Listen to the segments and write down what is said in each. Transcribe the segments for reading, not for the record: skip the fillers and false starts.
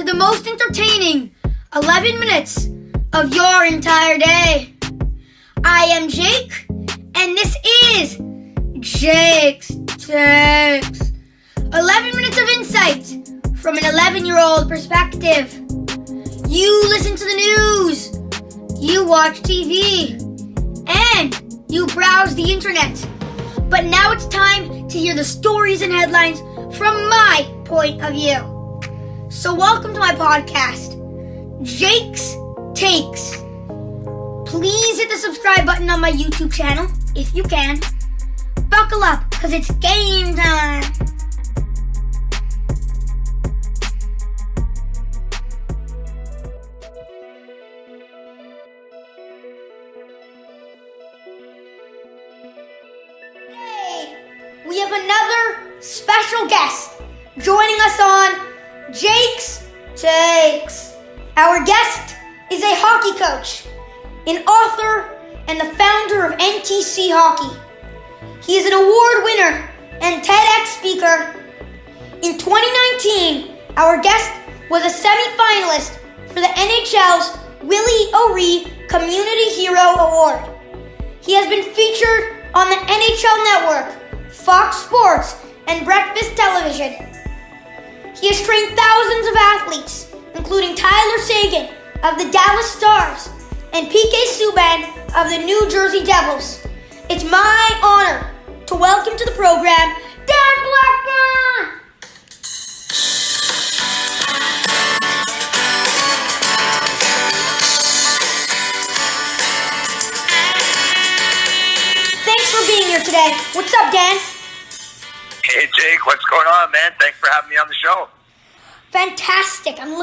the most entertaining 11 minutes of your entire day. I am Jake, and this is Jake's Takes. 11 minutes of insight from an 11-year-old perspective. You listen to the news, you watch TV, and you browse the internet. But now it's time to hear the stories and headlines from my point of view. So welcome to my podcast, Jake's Takes. Please hit the subscribe button on my YouTube channel, if you can. Buckle up, because it's game time. Today, we have another special guest joining us on Jake's Takes. Our guest is a hockey coach, an author, and the founder of NTC Hockey. He is an award winner and TEDx speaker. In 2019, our guest was a semi-finalist for the NHL's Willie O'Ree Community Hero Award. He has been featured on the NHL Network, Fox Sports, and Breakfast Television. He has trained thousands of athletes, including Tyler Seguin of the Dallas Stars and P.K. Subban of the New Jersey Devils. It's my honor to welcome to the program, Dan Blackburn! Thanks for being here today. What's up, Dan? Hey Jake, what's going on, man? Thanks for having me on the show. Fantastic. I'm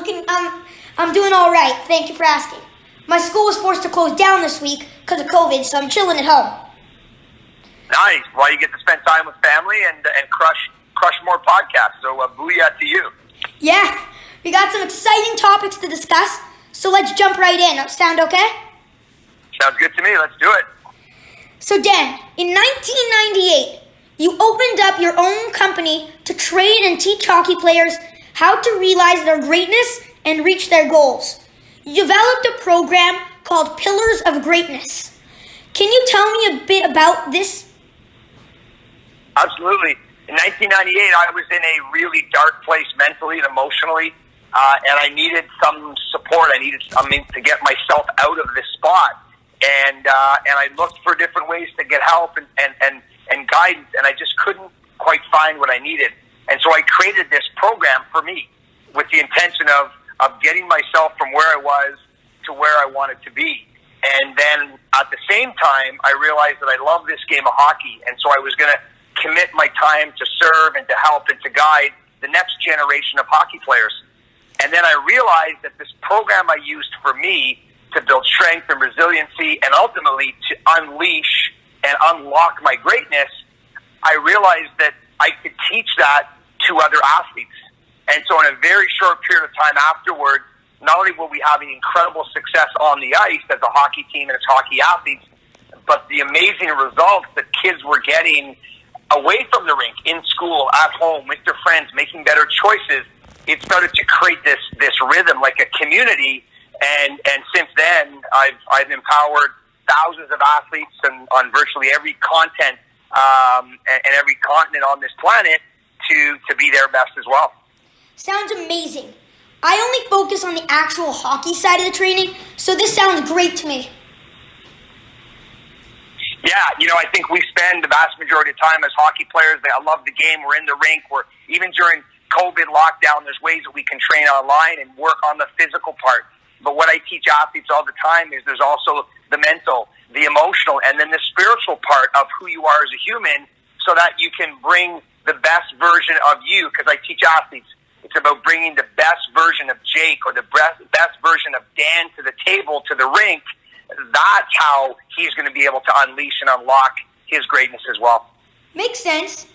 doing all right. Thank you for asking. My school was forced to close down this week because of COVID, so I'm chilling at home. Nice. Well, you get to spend time with family and crush more podcasts. So booyah to you. Yeah, we got some exciting topics to discuss, so let's jump right in. Sound okay? Sounds good to me. Let's do it. So Dan, in 1998, you opened up your own company to train and teach hockey players how to realize their greatness and reach their goals. You developed a program called Pillars of Greatness. Can you tell me a bit about this? Absolutely. In 1998, I was in a really dark place mentally and emotionally, and I needed some support. I needed to get myself out of this spot, and I looked for different ways to get help and guidance, and I just couldn't quite find what I needed. And so I created this program for me with the intention of getting myself from where I was to where I wanted to be. And then at the same time, I realized that I love this game of hockey, and so I was going to commit my time to serve and to help and to guide the next generation of hockey players. And then I realized that this program I used for me to build strength and resiliency and ultimately to unleash and unlock my greatness, I realized that I could teach that to other athletes. And so in a very short period of time afterward, not only were we having incredible success on the ice as a hockey team and as hockey athletes, but the amazing results that kids were getting away from the rink, in school, at home, with their friends, making better choices, it started to create this rhythm, like a community. And since then, I've empowered thousands of athletes on virtually every content and every continent on this planet to be their best as well. Sounds amazing. I only focus on the actual hockey side of the training, so this sounds great to me. Yeah, I think we spend the vast majority of time as hockey players. I love the game. We're in the rink. We're even during COVID lockdown, there's ways that we can train online and work on the physical part. But what I teach athletes all the time is there's also the mental, the emotional, and then the spiritual part of who you are as a human so that you can bring the best version of you. Because I teach athletes, it's about bringing the best version of Jake or the best version of Dan to the table, to the rink. That's how he's going to be able to unleash and unlock his greatness as well. Makes sense.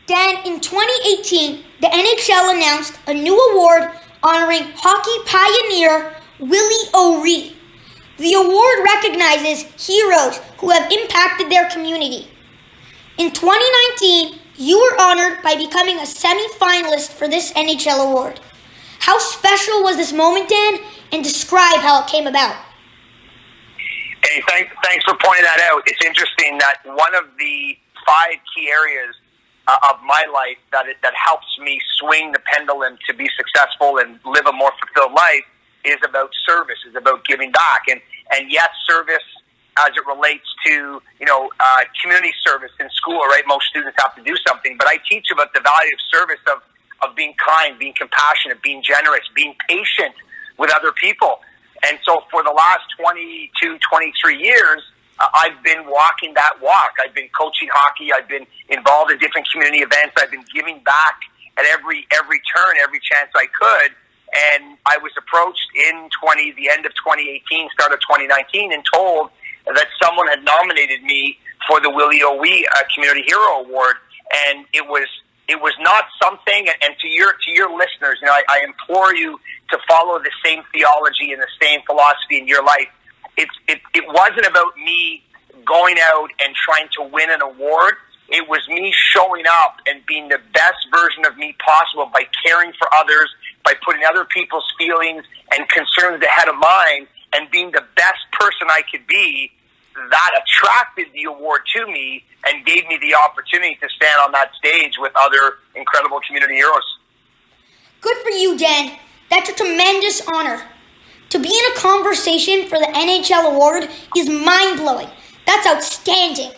Dan, in 2018, the NHL announced a new award honoring hockey pioneer Willie O'Ree. The award recognizes heroes who have impacted their community. In 2019, you were honored by becoming a semi-finalist for this NHL award. How special was this moment, Dan? And describe how it came about. Hey, thanks for pointing that out. It's interesting that one of the 5 key areas of my life that helps me swing the pendulum to be successful and live a more fulfilled life is about service, is about giving back. And yes, service as it relates to, community service in school, right? Most students have to do something, but I teach about the value of service, of being kind, being compassionate, being generous, being patient with other people. And so for the last 22, 23 years, I've been walking that walk. I've been coaching hockey. I've been involved in different community events. I've been giving back at every turn, every chance I could. And I was approached in the end of 2018, start of 2019, and told that someone had nominated me for the Willie O'Wee Community Hero Award. And it was not something, and to your listeners, I implore you to follow the same theology and the same philosophy in your life. It wasn't about me going out and trying to win an award. It was me showing up and being the best version of me possible by caring for others, by putting other people's feelings and concerns ahead of mine, and being the best person I could be. That attracted the award to me and gave me the opportunity to stand on that stage with other incredible community heroes. Good for you, Dan. That's a tremendous honor. To be in a conversation for the NHL award is mind-blowing. That's outstanding.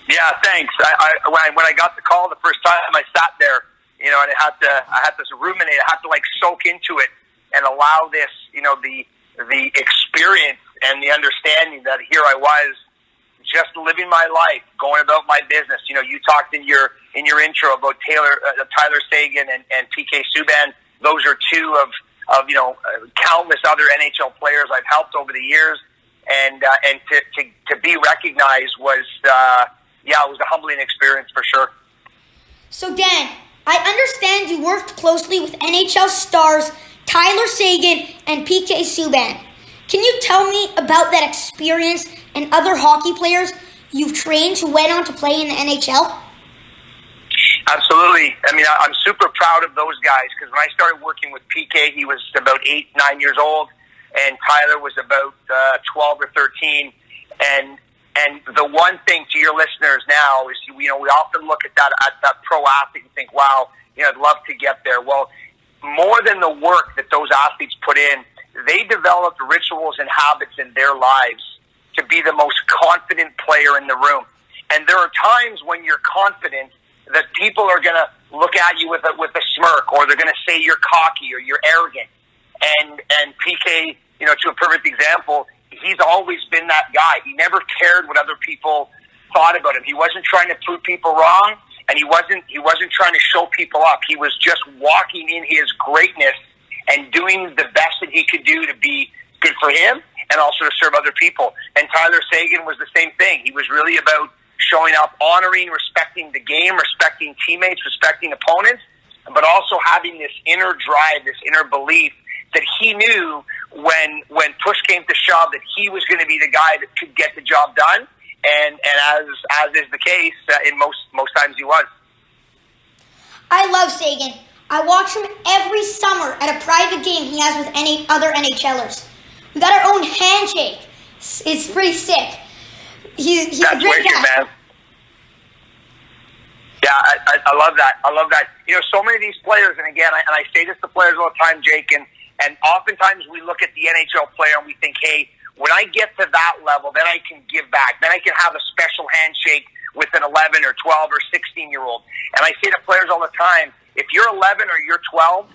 Yeah, thanks. When I got the call the first time, I sat there, and I had to ruminate. I had to soak into it and allow this, the experience and the understanding that here I was, just living my life, going about my business. You talked in your intro about Tyler Seguin and P.K. Subban. Those are 2 of countless other NHL players I've helped over the years, and to be recognized was it was a humbling experience for sure. So Dan, I understand you worked closely with NHL stars Tyler Seguin and P.K. Subban. Can you tell me about that experience and other hockey players you've trained who went on to play in the NHL? Absolutely. I mean, I'm super proud of those guys because when I started working with PK, he was about 8-9 years old, and Tyler was about 12 or 13. And the one thing to your listeners now is, we often look at that pro athlete and think, wow, I'd love to get there. Well, more than the work that those athletes put in, they developed rituals and habits in their lives to be the most confident player in the room. And there are times when you're confident that people are going to look at you with a smirk, or they're going to say you're cocky or you're arrogant. And PK, to a perfect example, he's always been that guy. He never cared what other people thought about him. He wasn't trying to prove people wrong, and he wasn't trying to show people up. He was just walking in his greatness and doing the best that he could do to be good for him and also to serve other people. And Tyler Seguin was the same thing. He was really about showing up, honoring, respecting the game, respecting teammates, respecting opponents, but also having this inner drive, this inner belief that he knew when push came to shove that he was going to be the guy that could get the job done. And as is the case, in most times he was. I love Seguin. I watch him every summer at a private game he has with any other NHLers. We got our own handshake. It's pretty sick. He's a great guy. Man. Yeah, I love that. I love that. So many of these players, and again, I say this to players all the time, Jake, and oftentimes we look at the NHL player and we think, hey, when I get to that level, then I can give back. Then I can have a special handshake with an 11 or 12 or 16-year-old. And I say to players all the time, if you're 11 or you're 12,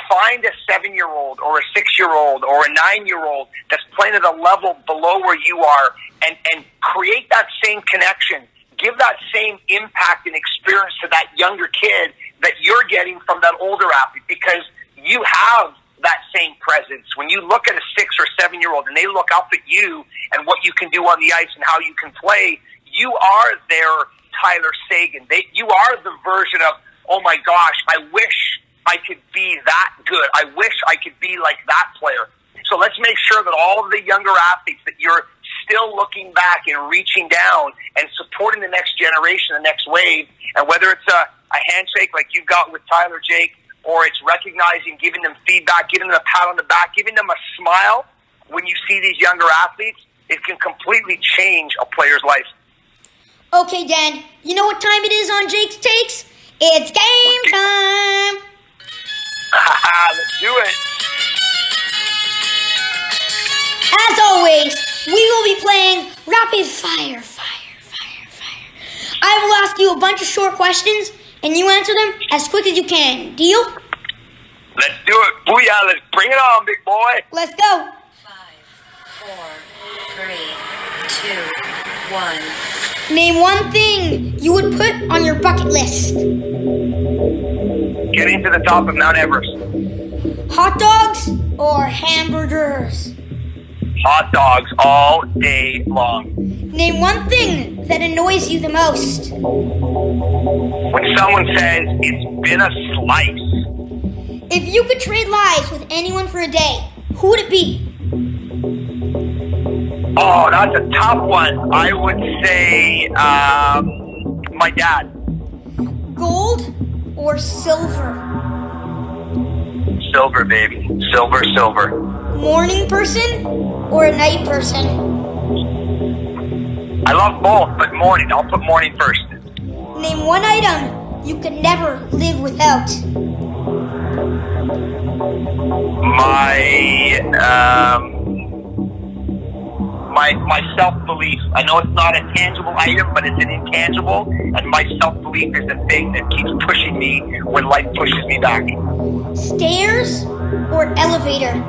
find a 7-year-old or a 6-year-old or a 9-year-old that's playing at a level below where you are, and create that same connection. Give that same impact and experience to that younger kid that you're getting from that older athlete, because you have that same presence. When you look at a 6 or 7-year-old and they look up at you and what you can do on the ice and how you can play, you are their Tyler Seguin. You are the version of, oh my gosh, I wish I could be that good. I wish I could be like that player. So let's make sure that all of the younger athletes, that you're still looking back and reaching down and supporting the next generation, the next wave. And whether it's a handshake like you've got with Tyler, Jake, or it's recognizing, giving them feedback, giving them a pat on the back, giving them a smile when you see these younger athletes, it can completely change a player's life. Okay, Dan, you know what time it is on Jake's Takes? It's game time! Let's do it. As always, we will be playing Rapid Fire. I will ask you a bunch of short questions, and you answer them as quick as you can. Deal? Let's do it. Booyah, let's bring it on, big boy. Let's go. 5, 4, 3, 2, 1. Name one thing you would put on your bucket list. Getting to the top of Mount Everest. Hot dogs or hamburgers? Hot dogs all day long. Name one thing that annoys you the most. When someone says, it's been a slice. If you could trade lives with anyone for a day, who would it be? Oh, that's a tough one. I would say my dad. Gold or silver? Silver, baby. Silver. Morning person or a night person? I love both, but morning. I'll put morning first. Name one item you could never live without. My self-belief. I know it's not a tangible item, but it's an intangible, and my self-belief is the thing that keeps pushing me when life pushes me back. Stairs or elevator?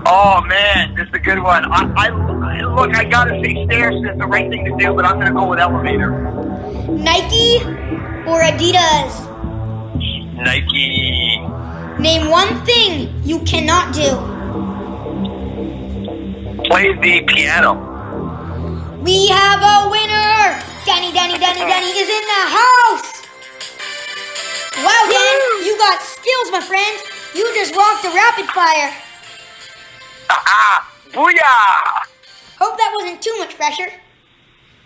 Oh man, this is a good one. Look, I gotta say stairs is the right thing to do, but I'm gonna go with elevator. Nike or Adidas? Nike. Name one thing you cannot do. Play the piano. We have a winner! Danny is in the house! Wow, Dan, you got skills, my friend. You just rocked the rapid fire. Booyah! Hope that wasn't too much pressure.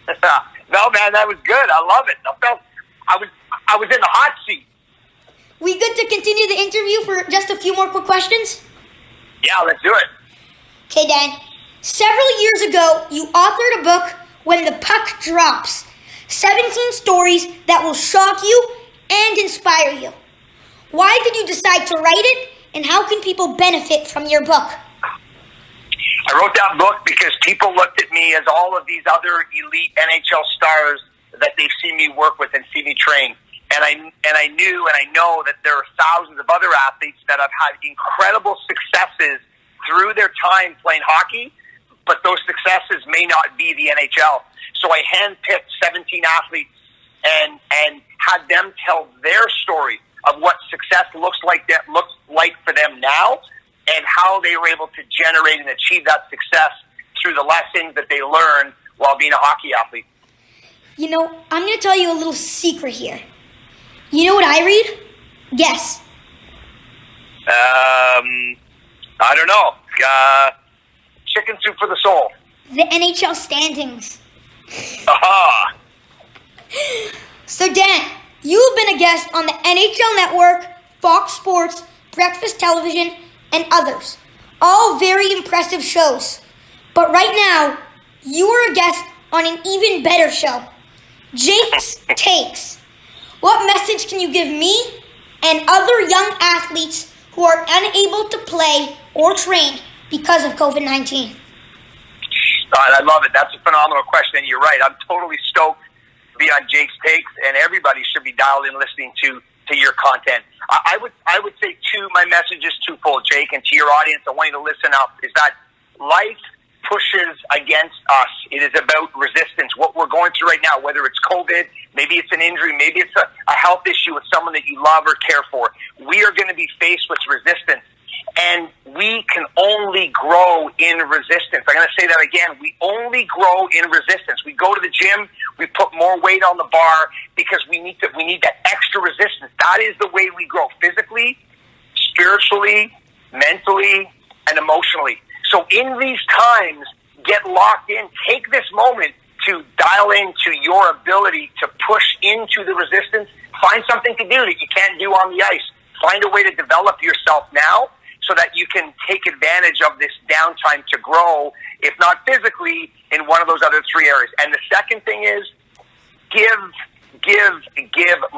No, man, that was good. I love it. I was in the hot seat. We good to continue the interview for just a few more quick questions? Yeah, let's do it. Okay, Dan. Several years ago, you authored a book, When the Puck Drops. 17 stories that will shock you and inspire you. Why did you decide to write it, and how can people benefit from your book? I wrote that book because people looked at me as all of these other elite NHL stars that they've seen me work with and see me train. And I knew and I know that there are thousands of other athletes that have had incredible successes through their time playing hockey, but those successes may not be the NHL. So I handpicked 17 athletes and had them tell their story of what success looks like for them now, and how they were able to generate and achieve that success through the lessons that they learned while being a hockey athlete. You know, I'm going to tell you a little secret here. You know what I read? Guess. I don't know. Chicken Soup for the Soul. The NHL standings. Aha! So Dan, you've been a guest on the NHL Network, Fox Sports, Breakfast Television, and others. All very impressive shows. But right now, you are a guest on an even better show, Jake's Takes. What message can you give me and other young athletes who are unable to play or train because of COVID-19? I love it. That's a phenomenal question, and you're right. I'm totally stoked to be on Jake's Takes, and everybody should be dialed in listening to your content. I would say my message is twofold, Jake, and to your audience, I want you to listen up, is that life pushes against us. It is about resistance. What we're going through right now, whether it's COVID, maybe it's an injury, maybe it's a health issue with someone that you love or care for, we are going to be faced with resistance. And we can only grow in resistance. I'm going to say that again. We only grow in resistance. We go to the gym, we put more weight on the bar because we need that extra resistance. That is the way we grow physically, spiritually, mentally, and emotionally. So in these times, get locked in. Take this moment to dial into your ability to push into the resistance. Find something to do that you can't do on the ice. Find a way to develop yourself now so that you can take advantage of this downtime to grow, if not physically, in one of those other three areas. And the second thing is give.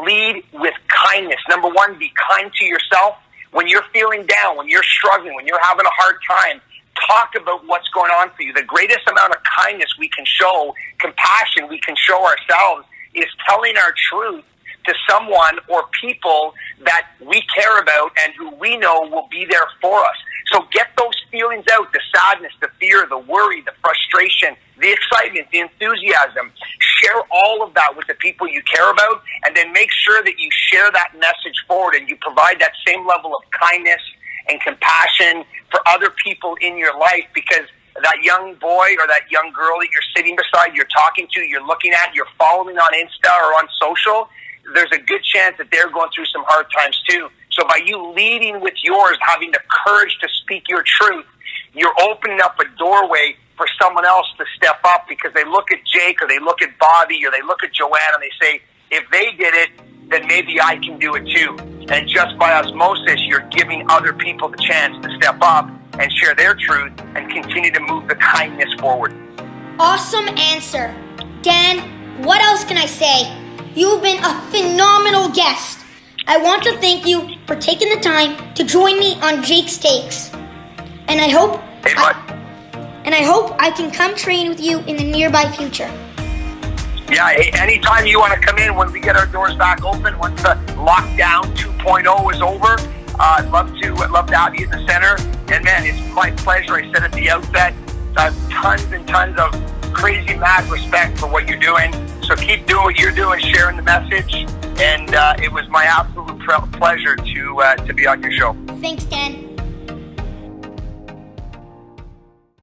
Lead with kindness. Number one, be kind to yourself. When you're feeling down, when you're struggling, when you're having a hard time, talk about what's going on for you. The greatest amount of kindness we can show, compassion we can show ourselves, is telling our truth to someone or people that we care about and who we know will be there for us. So get those feelings out, the sadness, the fear, the worry, the frustration, the excitement, the enthusiasm. Share all of that with the people you care about, and then make sure that you share that message forward and you provide that same level of kindness and compassion for other people in your life, because that young boy or that young girl that you're sitting beside, you're talking to, you're looking at, you're following on Insta or on social, there's a good chance that they're going through some hard times too. So by you leading with yours, having the courage to speak your truth, you're opening up a doorway for someone else to step up, because they look at Jake or they look at Bobby or they look at Joanne and they say, if they did it, then maybe I can do it too. And just by osmosis, you're giving other people the chance to step up and share their truth and continue to move the kindness forward. Awesome answer. Dan, what else can I say? You've been a phenomenal guest. I want to thank you for taking the time to join me on Jake's Takes. And I hope I can come train with you in the nearby future. Yeah, anytime you want to come in when we get our doors back open, once the lockdown 2.0 is over, I'd love to have you in the center. And man, it's my pleasure. I said at the outset, I have tons and tons of crazy mad respect for what you're doing. So keep doing what you're doing, sharing the message. And it was my absolute pleasure to be on your show. Thanks, Dan.